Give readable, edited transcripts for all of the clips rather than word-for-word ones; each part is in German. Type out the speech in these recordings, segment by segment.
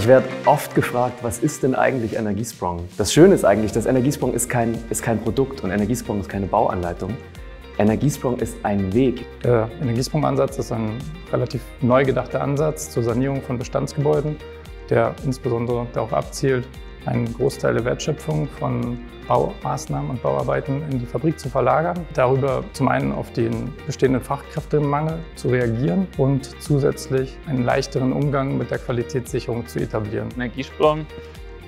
Ich werde oft gefragt, was ist denn eigentlich Energiesprong? Das Schöne ist eigentlich, dass Energiesprong ist kein Produkt und Energiesprong ist keine Bauanleitung. Energiesprong ist ein Weg. Der Energiesprong-Ansatz ist ein relativ neu gedachter Ansatz zur Sanierung von Bestandsgebäuden, der insbesondere darauf abzielt, einen Großteil der Wertschöpfung von Baumaßnahmen und Bauarbeiten in die Fabrik zu verlagern. Darüber zum einen auf den bestehenden Fachkräftemangel zu reagieren und zusätzlich einen leichteren Umgang mit der Qualitätssicherung zu etablieren. Energiesprong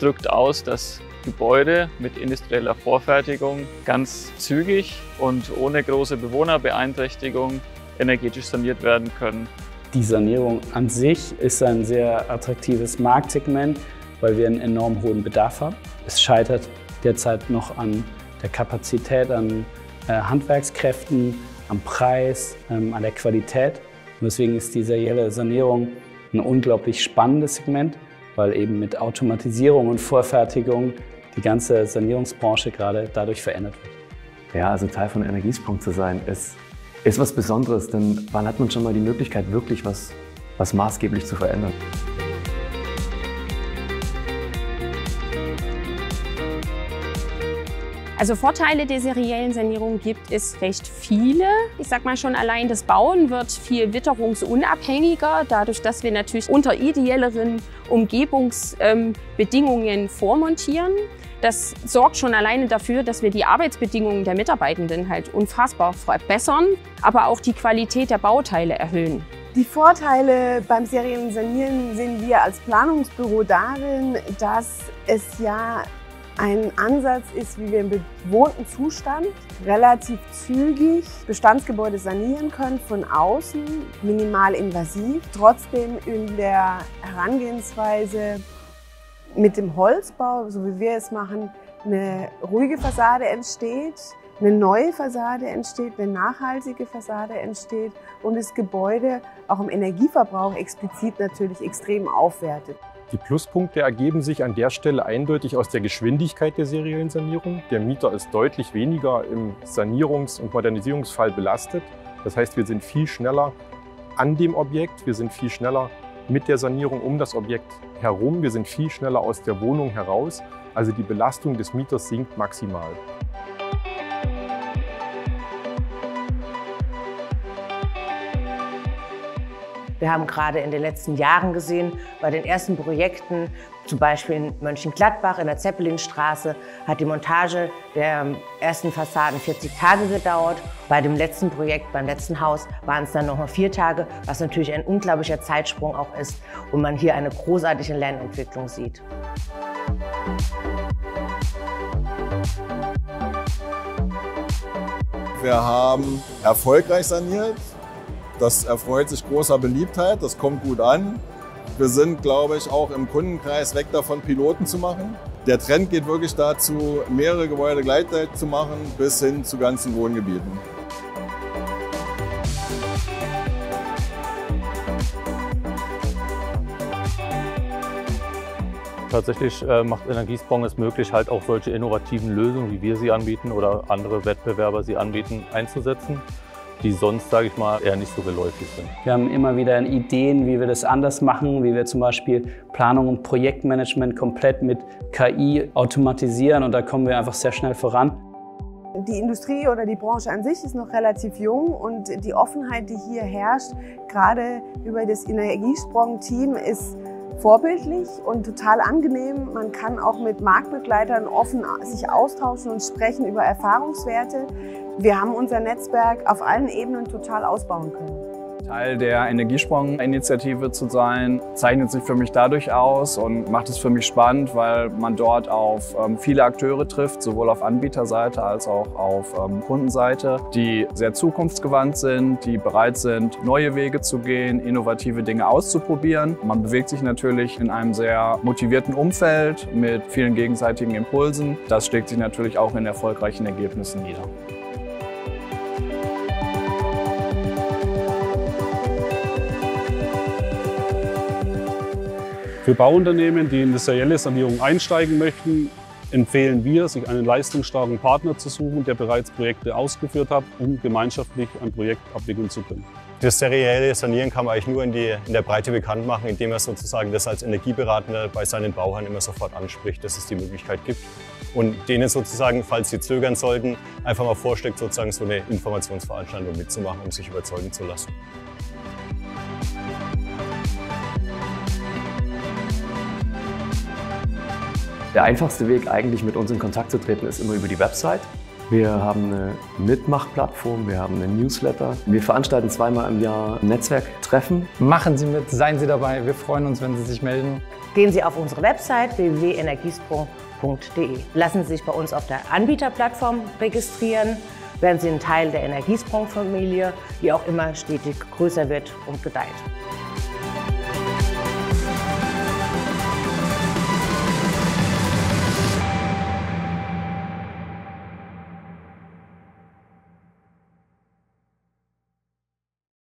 drückt aus, dass Gebäude mit industrieller Vorfertigung ganz zügig und ohne große Bewohnerbeeinträchtigung energetisch saniert werden können. Die Sanierung an sich ist ein sehr attraktives Marktsegment, weil wir einen enorm hohen Bedarf haben. Es scheitert derzeit noch an der Kapazität, an Handwerkskräften, am Preis, an der Qualität. Und deswegen ist die serielle Sanierung ein unglaublich spannendes Segment, weil eben mit Automatisierung und Vorfertigung die ganze Sanierungsbranche gerade dadurch verändert wird. Ja, also Teil von Energiesprong zu sein, ist was Besonderes, denn wann hat man schon mal die Möglichkeit, wirklich was maßgeblich zu verändern? Also Vorteile der seriellen Sanierung gibt es recht viele. Ich sag mal schon, allein das Bauen wird viel witterungsunabhängiger, dadurch, dass wir natürlich unter ideelleren Umgebungsbedingungen vormontieren. Das sorgt schon alleine dafür, dass wir die Arbeitsbedingungen der Mitarbeitenden halt unfassbar verbessern, aber auch die Qualität der Bauteile erhöhen. Die Vorteile beim seriellen Sanieren sehen wir als Planungsbüro darin, dass es ja ein Ansatz ist, wie wir im bewohnten Zustand relativ zügig Bestandsgebäude sanieren können, von außen, minimal invasiv, trotzdem in der Herangehensweise mit dem Holzbau, so wie wir es machen, eine ruhige Fassade entsteht, eine neue Fassade entsteht, eine nachhaltige Fassade entsteht und das Gebäude auch im Energieverbrauch explizit natürlich extrem aufwertet. Die Pluspunkte ergeben sich an der Stelle eindeutig aus der Geschwindigkeit der seriellen Sanierung. Der Mieter ist deutlich weniger im Sanierungs- und Modernisierungsfall belastet. Das heißt, wir sind viel schneller an dem Objekt, wir sind viel schneller mit der Sanierung um das Objekt herum, wir sind viel schneller aus der Wohnung heraus. Also die Belastung des Mieters sinkt maximal. Wir haben gerade in den letzten Jahren gesehen, bei den ersten Projekten, zum Beispiel in Mönchengladbach in der Zeppelinstraße, hat die Montage der ersten Fassaden 40 Tage gedauert. Bei dem letzten Projekt, beim letzten Haus, waren es dann noch mal 4 Tage, was natürlich ein unglaublicher Zeitsprung auch ist und man hier eine großartige Lernentwicklung sieht. Wir haben erfolgreich saniert. Das erfreut sich großer Beliebtheit, das kommt gut an. Wir sind, glaube ich, auch im Kundenkreis weg davon, Piloten zu machen. Der Trend geht wirklich dazu, mehrere Gebäude gleichzeitig zu machen, bis hin zu ganzen Wohngebieten. Tatsächlich macht Energiesprong es möglich, halt auch solche innovativen Lösungen, wie wir sie anbieten oder andere Wettbewerber sie anbieten, einzusetzen, die sonst, sage ich mal, eher nicht so geläufig sind. Wir haben immer wieder Ideen, wie wir das anders machen, wie wir zum Beispiel Planung und Projektmanagement komplett mit KI automatisieren und da kommen wir einfach sehr schnell voran. Die Industrie oder die Branche an sich ist noch relativ jung und die Offenheit, die hier herrscht, gerade über das Energiesprong-Team, ist vorbildlich und total angenehm. Man kann auch mit Marktbegleitern offen sich austauschen und sprechen über Erfahrungswerte. Wir haben unser Netzwerk auf allen Ebenen total ausbauen können. Teil der Energiesprong-Initiative zu sein, zeichnet sich für mich dadurch aus und macht es für mich spannend, weil man dort auf viele Akteure trifft, sowohl auf Anbieterseite als auch auf Kundenseite, die sehr zukunftsgewandt sind, die bereit sind, neue Wege zu gehen, innovative Dinge auszuprobieren. Man bewegt sich natürlich in einem sehr motivierten Umfeld mit vielen gegenseitigen Impulsen. Das schlägt sich natürlich auch in erfolgreichen Ergebnissen nieder. Für Bauunternehmen, die in die serielle Sanierung einsteigen möchten, empfehlen wir, sich einen leistungsstarken Partner zu suchen, der bereits Projekte ausgeführt hat, um gemeinschaftlich ein Projekt abwickeln zu können. Das serielle Sanieren kann man eigentlich nur in der Breite bekannt machen, indem er sozusagen das als Energieberatender bei seinen Bauherren immer sofort anspricht, dass es die Möglichkeit gibt. Und denen sozusagen, falls sie zögern sollten, einfach mal vorschlägt, sozusagen so eine Informationsveranstaltung mitzumachen, um sich überzeugen zu lassen. Der einfachste Weg, eigentlich mit uns in Kontakt zu treten, ist immer über die Website. Wir haben eine Mitmachplattform, wir haben einen Newsletter. Wir veranstalten zweimal im Jahr Netzwerktreffen. Machen Sie mit, seien Sie dabei. Wir freuen uns, wenn Sie sich melden. Gehen Sie auf unsere Website www.energiesprong.de. Lassen Sie sich bei uns auf der Anbieterplattform registrieren. Werden Sie ein Teil der Energiesprong-Familie, die auch immer stetig größer wird und gedeiht.